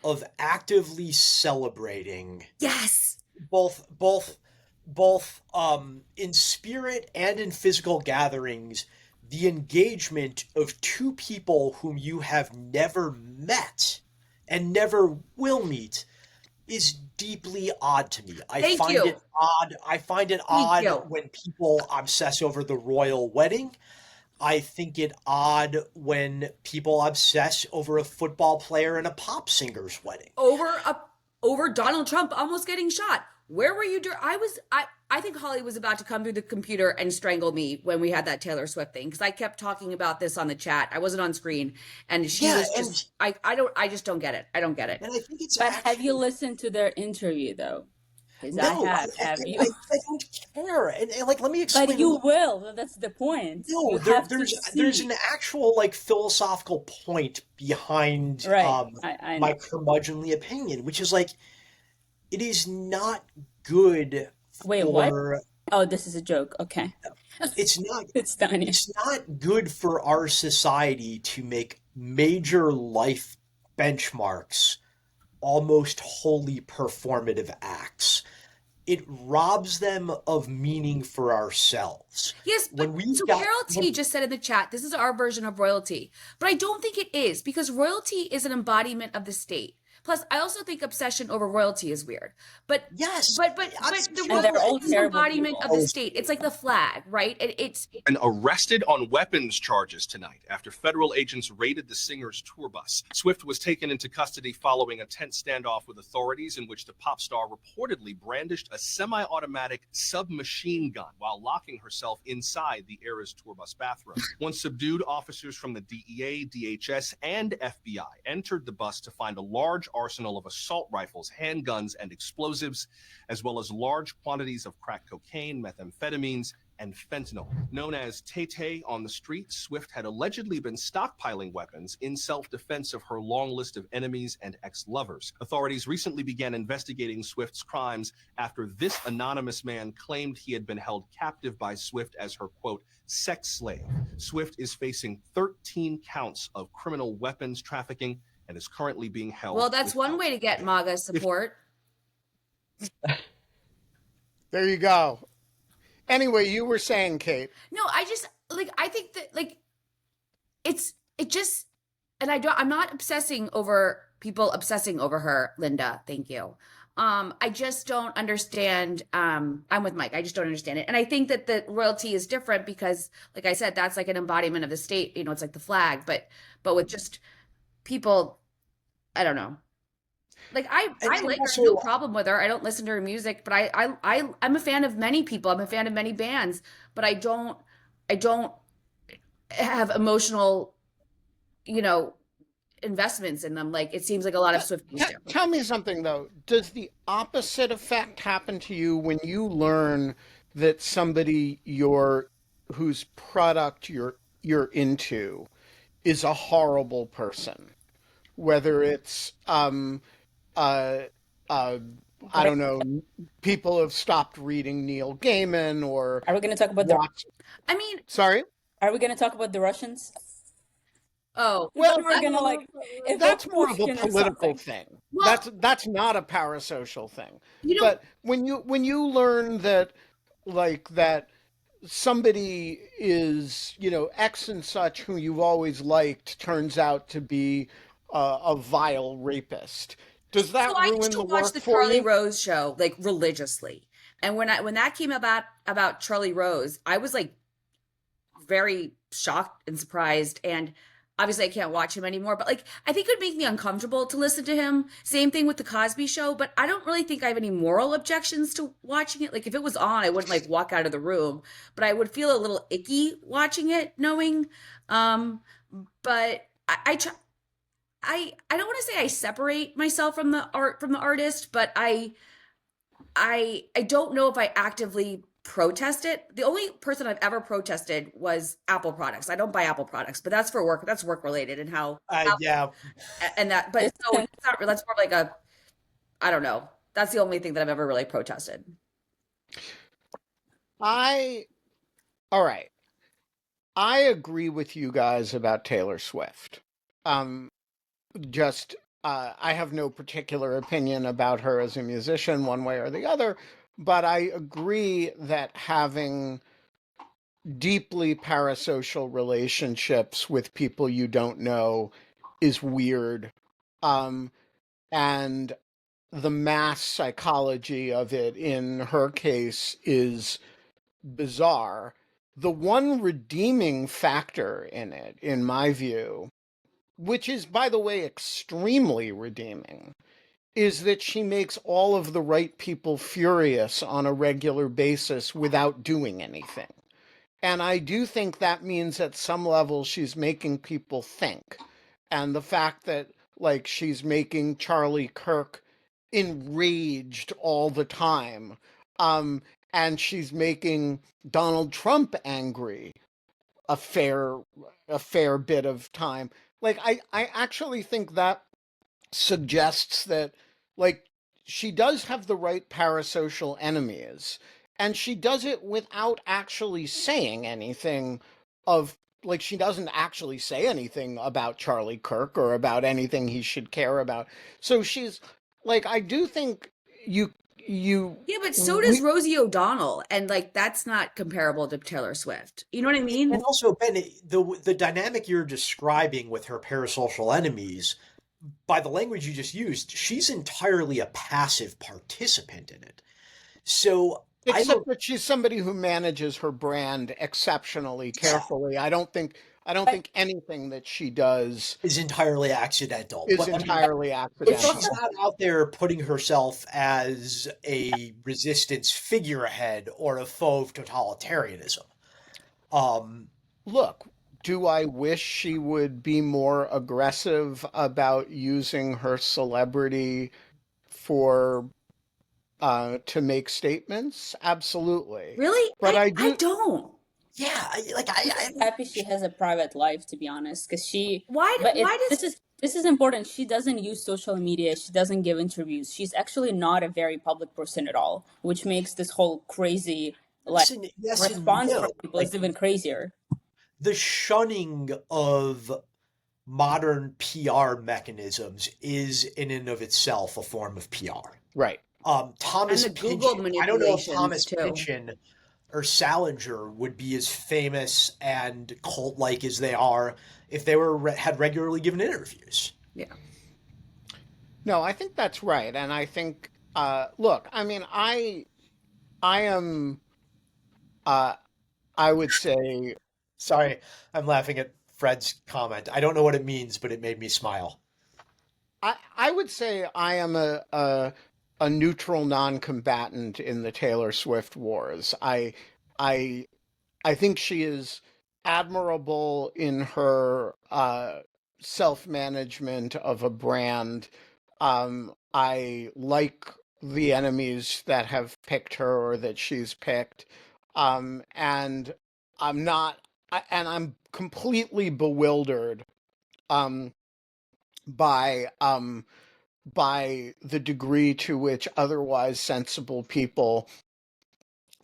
of actively celebrating... Yes. Both in spirit and in physical gatherings, the engagement of two people whom you have never met and never will meet is deeply odd to me. I find it odd when people obsess over the royal wedding. I think it odd when people obsess over a football player and a pop singer's wedding. Over Donald Trump almost getting shot. Where were you? I think Holly was about to come through the computer and strangle me when we had that Taylor Swift thing, because I kept talking about this on the chat. I wasn't on screen, and she was just. I just don't get it. I don't get it. And I think it's. But have you listened to their interview though? No, have you? I don't care. And like, let me explain. But you will. That's the point. No, there's an actual like philosophical point behind my curmudgeonly opinion, which is like, it is not good. Wait, what? Oh, this is a joke. Okay. It's not. It's done. It's not good for our society to make major life benchmarks almost wholly performative acts. It robs them of meaning for ourselves. Yes, but Carol T just said in the chat, this is our version of royalty. But I don't think it is, because royalty is an embodiment of the state. Plus, I also think obsession over royalty is weird. But yes, but the royalty is an embodiment of the state. It's like the flag, right? It's and arrested on weapons charges tonight after federal agents raided the singer's tour bus. Swift was taken into custody following a tense standoff with authorities in which the pop star reportedly brandished a semi-automatic submachine gun while locking herself inside the Eras tour bus bathroom. Once subdued, officers from the DEA, DHS, and FBI entered the bus to find a large arsenal of assault rifles, handguns, and explosives, as well as large quantities of crack cocaine, methamphetamines, and fentanyl. Known as Tay-Tay on the street, Swift had allegedly been stockpiling weapons in self-defense of her long list of enemies and ex-lovers. Authorities recently began investigating Swift's crimes after this anonymous man claimed he had been held captive by Swift as her, quote, sex slave. Swift is facing 13 counts of criminal weapons trafficking and is currently being held. Well, that's one way to get MAGA support. There you go. Anyway, you were saying, Kate. No, I think that like it just, and I'm not obsessing over people obsessing over her, Linda. Thank you. I just don't understand. I'm with Mike. I just don't understand it. And I think that the royalty is different because, like I said, that's like an embodiment of the state. You know, it's like the flag, but with just people, I don't know. Like I like her, no also, problem with her. I don't listen to her music, but I'm a fan of many people. I'm a fan of many bands, but I don't have emotional, you know, investments in them. Like it seems like a lot of Swifties do. Tell me something though. Does the opposite effect happen to you when you learn that somebody whose product you're into is a horrible person? Whether it's uh uh I don't know, people have stopped reading Neil Gaiman or Are we going to talk about the watch. I mean, Sorry? Are we going to talk about the Russians? oh, Well, We're going to like that's evoke more of a Pushkin or political something. thing. well, That's not a parasocial thing. you know, But when you learn that that somebody is, X and such who you've always liked turns out to be a vile rapist, does so that I used ruin to the watch work the for Charlie you? Rose show like religiously. And when that came about Charlie Rose, I was like very shocked and surprised. And obviously, I can't watch him anymore. But like, I think it would make me uncomfortable to listen to him. Same thing with the Cosby Show. But I don't really think I have any moral objections to watching it. Like, if it was on, I wouldn't like walk out of the room. But I would feel a little icky watching it, knowing. Um, but I try. I don't want to say I separate myself from the artist, but I don't know if I actively protest it. The only person I've ever protested was Apple products. I don't buy Apple products, but that's for work. That's work related and yeah, and that. But so it's not. That's more like a. I don't know. That's the only thing that I've ever really protested. I All right. I agree with you guys about Taylor Swift. Um, just I have no particular opinion about her as a musician, one way or the other, but I agree that having deeply parasocial relationships with people you don't know is weird. Um, and the mass psychology of it in her case is bizarre. The one redeeming factor in it, in my view, which is, by the way, extremely redeeming, is that she makes all of the right people furious on a regular basis without doing anything. And I do think that means at some level she's making people think. And the fact that, she's making Charlie Kirk enraged all the time, um, and she's making Donald Trump angry a fair a fair bit of time. I actually think that suggests that like she does have the right parasocial enemies, and she does it without actually saying anything of she doesn't actually say anything about Charlie Kirk or about anything he should care about. So she's I do think you you Yeah, but so does we Rosie O'Donnell, and like that's not comparable to Taylor Swift. You know what I mean? and also Ben, the dynamic you're describing with her parasocial enemies, by the language you just used, she's entirely a passive participant in it. So I except don't. that she's somebody who manages her brand exceptionally Yeah, carefully. I don't think anything that she does is entirely accidental. is But I mean, entirely if she's accidental. not out there putting herself as a resistance figurehead or a foe of totalitarianism, um, Look, do I wish she would be more aggressive about using her celebrity for to make statements? Absolutely. Really? But I I do. don't. yeah, I'm just happy she has a private life, to be honest, because Why does this is important. She doesn't use social media. She doesn't give interviews. She's actually not a very public person at all, which makes this whole crazy yes and response from no. people Like is even crazier. the shunning of modern PR mechanisms is in and of itself a form of PR. Right. and Thomas the Google Pynchon, I don't know if manipulations Thomas too? Pynchon or Salinger would be as famous and cult-like as they are if they were had regularly given interviews. Yeah. No, I think that's right. And I think, look, I mean, I am, uh, I would say, Sorry, I'm laughing at Fred's comment. I don't know what it means, but it made me smile. I would say I am a neutral non-combatant in the Taylor Swift wars. I I think she is admirable in her self-management of a brand. I like the enemies that have picked her or that she's picked. And I'm not, and I'm completely bewildered um, by by the degree to which otherwise sensible people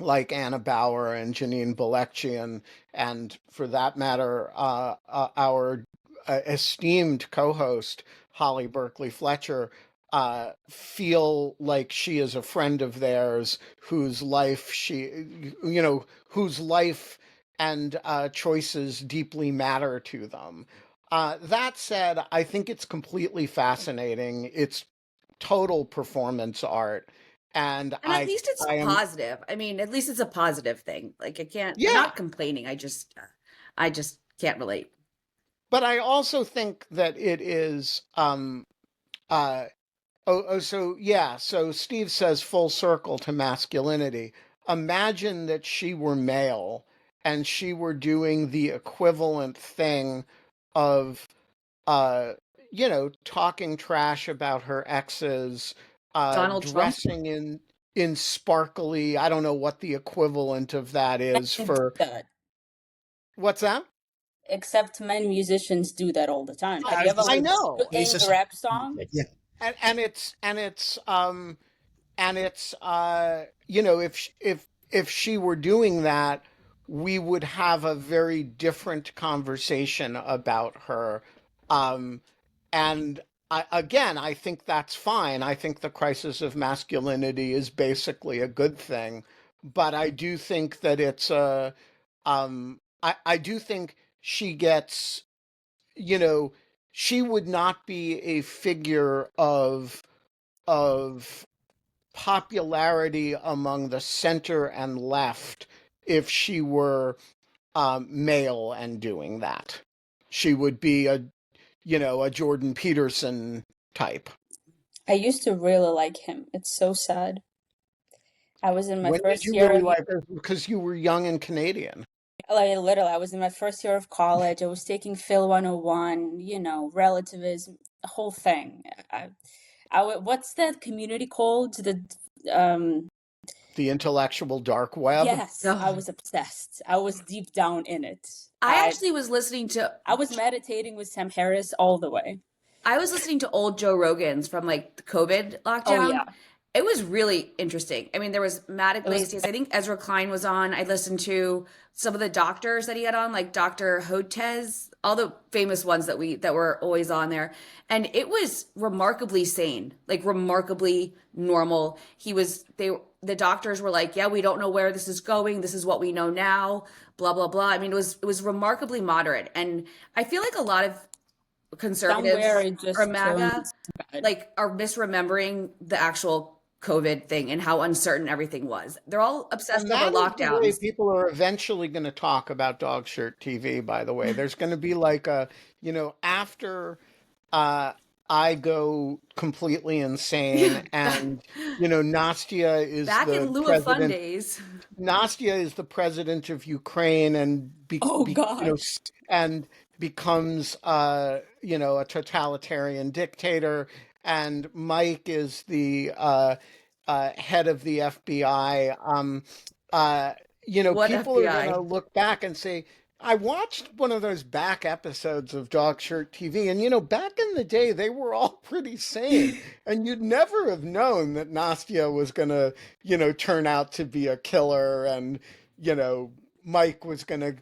like Anna Bauer and Janine Balechian, and for that matter, our esteemed co-host Holly Berkeley Fletcher, feel like she is a friend of theirs whose life whose life and choices deeply matter to them. That said, I think it's completely fascinating. It's total performance art, and And at least it's I am positive. I mean, at least it's a positive thing. Like I'm yeah, not complaining. I just can't relate. but I also think that it is uh so yeah, so Steve says full circle to masculinity. Imagine that she were male and she were doing the equivalent thing of uh talking trash about her exes, Donald Trump. dressing in sparkly, I don't know what the equivalent of that is Men do for that. what's that? Except men musicians do that all the time. Have I you was ever gonna I say listened to know. any bassist. rap song? Yeah, And it's if she were doing that, we would have a very different conversation about her. um and I think that's fine. I think the crisis of masculinity is basically a good thing, but I do think that it's a I do think she gets, you know she would not be a figure of popularity among the center and left if she were male and doing that. She would be a Jordan Peterson type. I used to really like him. It's so sad. I was in my When did first you year really of like her? Because you were young and Canadian. like literally I was in my first year of college. I was taking Phil 101, relativism, the whole thing. What's that community called? Um The intellectual dark web. yes, I Oh, was obsessed. I was deep down in it. I I actually was listening to I was meditating with Sam Harris all the way. I was listening to old Joe Rogans from like the COVID Oh lockdown. yeah. It was really interesting. I mean, there was Matt It was Iglesias. I think Ezra Klein was on. I listened to some of the doctors that he had on, like Dr. Hotez, all the famous ones that were always on there. And it was remarkably sane, like remarkably normal. The doctors were like, yeah, we don't know where this is going. This is what we know now, blah, blah, blah. I mean, it was remarkably moderate. And I feel like a lot of somewhere conservatives it or just MAGA turns bad. like are misremembering the actual COVID thing and how uncertain everything was. They're all And obsessed over that is the way lockdowns. people are eventually going to talk about dog shirt TV, by the way. There's going to be like after uh, I go completely insane and, Nastya is Back in the lieu of fun president. days. Nastya is the president of Ukraine and Oh God. and becomes a totalitarian dictator, and Mike is the head of the FBI. Uh, What people are going to FBI? look back and say, I watched one of those back episodes of Dog Shirt TV, and back in the day, they were all pretty sane, and you'd never have known that Nastya was going to, turn out to be a killer, and you know, Mike was going to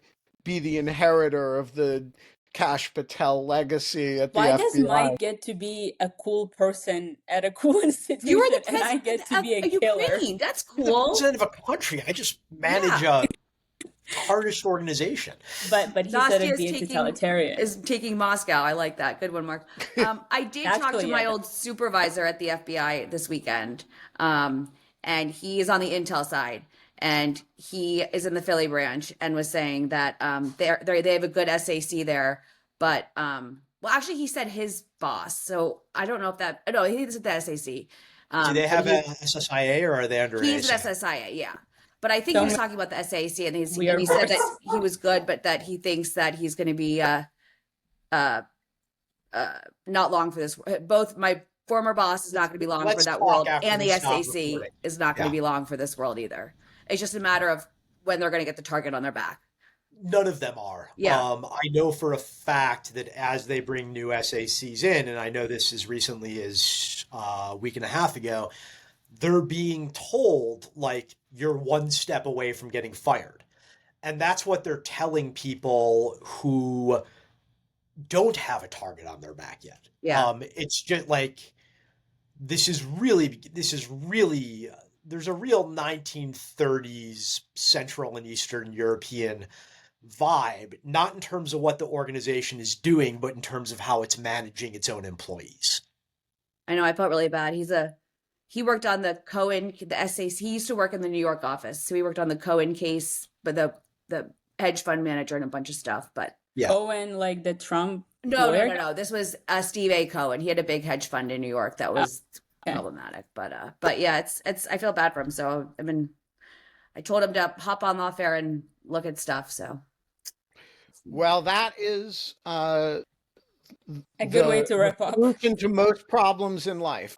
be the inheritor of the Kash Patel legacy at the Why does FBI. Mike get to be a cool person at a cool You were institution the and I get president to of be a killer? Ukraine. That's you're the cool. president of a country. I just manage Yeah. tarnished organization. But he said it'd Nastya be a totalitarian. is taking Moscow. I like that. Good one, Mark. I did talk to Actually, my yeah. old supervisor at the FBI this weekend, and he is on the intel side, and he is in the Philly branch, and was saying that they have a good SAC there, but well, actually, he said his boss. So I don't know if that. No, he is at the SAC. Do they but have he- a SSIA or are they under He's ASA? at SSIA, yeah. But I think So he was talking about the SAC, and we are he said very- that he was good, but that he thinks that he's going to be not long for this. Both my former boss is not going to be long Let's for that talk world, after and we the stop SAC recording. is not going to Yeah. be long for this world either. It's just a matter of when they're going to get the target on their back. None of them are. Yeah. I know for a fact that as they bring new SACs in, and I know this as recently as a week and a half ago, they're being told, like, you're one step away from getting fired. And that's what they're telling people who don't have a target on their back yet. Yeah. It's just like, this is really, there's a real 1930s Central and Eastern European vibe, not in terms of what the organization is doing, but in terms of how it's managing its own employees. I know, I felt really bad. He worked on the Cohen, the SAC. He used to work in the New York office, so he worked on the Cohen case, but the hedge fund manager and a bunch of stuff. But Yeah. Cohen, like the Trump no, lawyer? no. This was Steve A. Cohen. He had a big hedge fund in New York that was okay. problematic. But yeah, it's. I feel bad for him. So I told him to hop on Lawfare and look at stuff. So Well, that is A good way to wrap up. solution to most problems in life.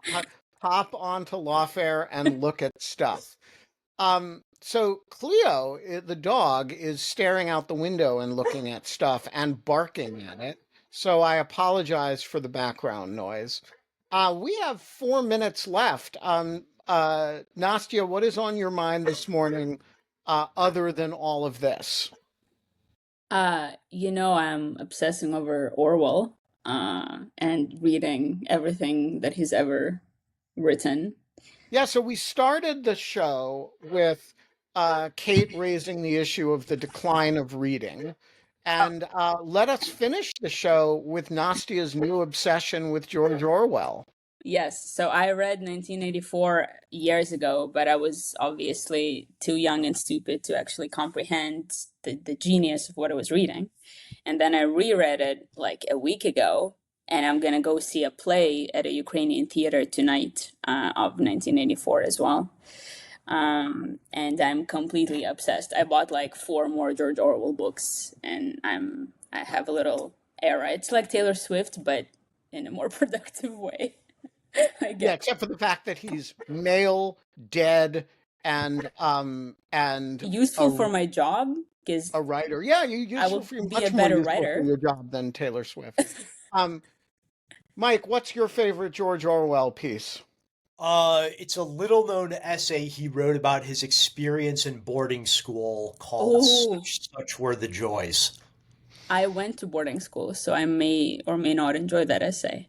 Hop onto Lawfare and look at stuff. So Cleo, the dog, is staring out the window and looking at stuff and barking at it. So I apologize for the background noise. We have 4 minutes left. Nastya, what is on your mind this morning, other than all of this? I'm obsessing over Orwell and reading everything that he's ever written. Yeah, so we started the show with Kate raising the issue of the decline of reading. And let us finish the show with Nastya's new obsession with George Orwell. Yes, so I read 1984 years ago, but I was obviously too young and stupid to actually comprehend the genius of what I was reading. And then I reread it like a week ago, and I'm going to go see a play at a Ukrainian theater tonight of 1984 as well. And I'm completely obsessed. I bought like 4 more George Orwell books, and I have a little era. It's like Taylor Swift, but in a more productive way. I guess. Yeah, except for the fact that he's male, dead, and useful for my job because a writer. Yeah, you I will useful for be much a more better useful writer. for your job than Taylor Swift. Mike, what's your favorite George Orwell piece? It's a little known essay he wrote about his experience in boarding school called Such Were the Joys. I went to boarding school, so I may or may not enjoy that essay.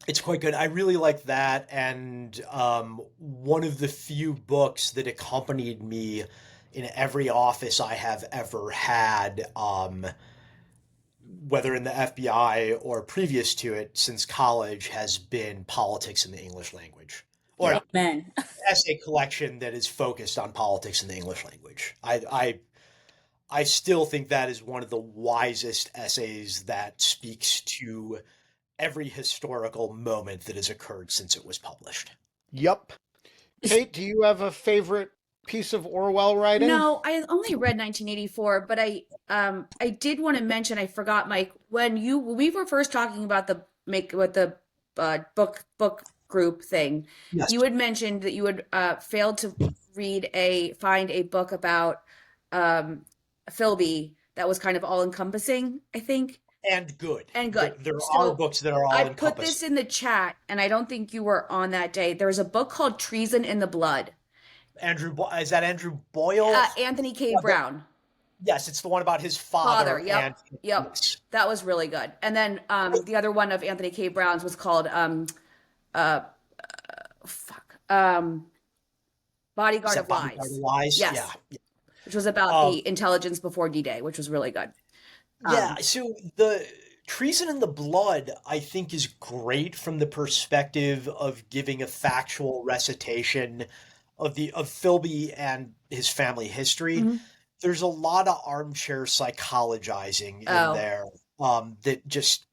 It's quite good. I really like that. And one of the few books that accompanied me in every office I have ever had, whether in the FBI or previous to it since college, has been Politics in the English Language. Or Man, essay collection that is focused on politics in the English language. I still think that is one of the wisest essays that speaks to every historical moment that has occurred since it was published. Yep. Kate, do you have a favorite piece of Orwell writing? no, I only read 1984, but I did want to mention, I forgot, Mike, when we were first talking about the book group thing, Yes. you had mentioned that you had failed to find a book about Philby that was kind of all encompassing, I think. And good. And good. There So, are books that are all I encompassing. put this in the chat, and I don't think you were on that day. There's a book called Treason in the Blood. Is that Andrew Boyle? Anthony K. Brown. Yes, it's the one about his father. Yep. Yes. That was really good. And then the other one of Anthony K. Brown's was called Bodyguard of Lies. Bodyguard of Lies? Yes. Yeah. which was about the intelligence before D-Day, which was really good. Yeah, so the Treason in the Blood, I think, is great from the perspective of giving a factual recitation of Philby and his family history. Mhm. There's a lot of armchair psychologizing in Oh. there that just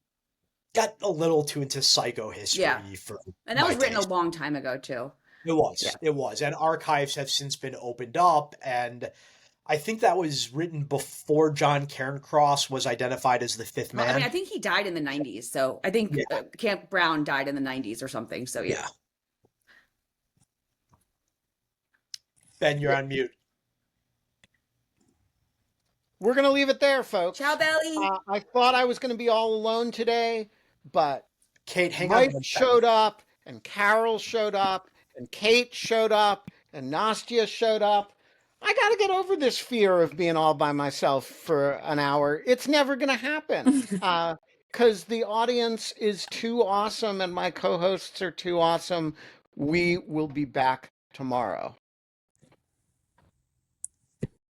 got a little too into psycho history Yeah. for And that my was written taste. a long time ago too. It was. And archives have since been opened up, and I think that was written before John Cairncross was identified as the fifth Well, man. I mean, I think he died in the 90s. So I think Yeah. Camp Brown died in the 90s or something. So yeah. Ben, you're on mute. We're going to leave it there, folks. Ciao, Belly. I thought I was going to be all alone today, but Kate, hang Mike on. showed up, and Carol showed up, and Kate showed up, and Nastya showed up. I got to get over this fear of being all by myself for an hour. It's never going to happen because the audience is too awesome and my co-hosts are too awesome. We will be back tomorrow.